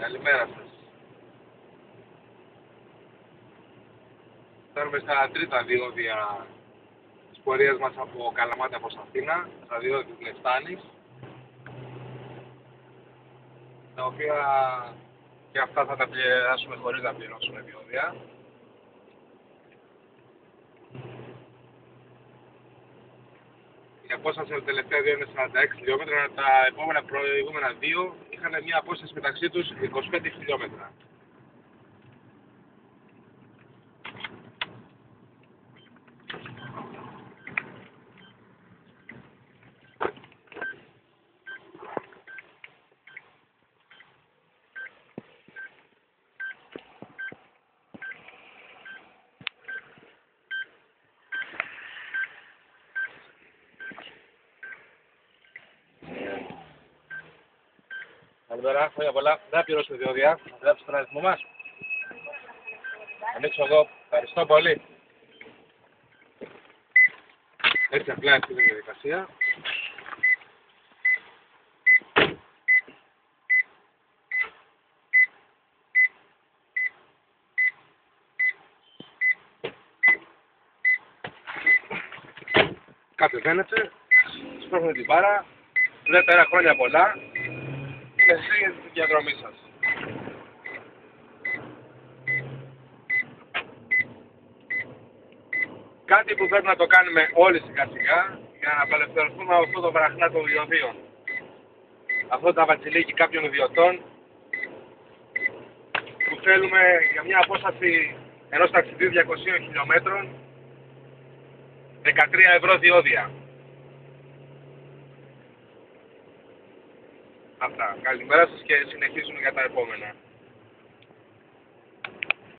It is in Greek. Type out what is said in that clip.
Καλημέρα σας. Φτάνουμε στα τρίτα διόδια της πορείας μας από Καλαμάτα προς Αθήνα, στα διόδια της Λεφτάνης, τα οποία και αυτά θα τα περάσουμε χωρίς να πληρώσουμε διόδια. Η απόσταση από τα τελευταία δύο είναι 46 χιλιόμετρα, τα επόμενα προηγούμενα δύο είχαν μια απόσταση μεταξύ τους 25 χιλιόμετρα. Καλημέρα, χρόνια πολλά. Δεν θα πληρώσουμε διόδια. Θα γράψετε τον αριθμό μας. Ανοίξω εγώ. Ευχαριστώ πολύ. Έτσι απλά αυτή είναι η διαδικασία. Κατεβαίνετε, σπρώχνετε την μπάρα, λέτε ένα χρόνια πολλά και συνεχίζετε τη διαδρομή σας. Κάτι που πρέπει να το κάνουμε όλοι σιγά σιγά για να απελευθερωθούμε από αυτό το βραχνά των διοδίων. Αυτό το βατσιλίκι κάποιων ιδιωτών που θέλουμε για μια απόσταση ενός ταξιδίου 200 χιλιόμετρων 13 ευρώ διόδια. Αυτά. Καλημέρα σας και συνεχίζουμε για τα επόμενα.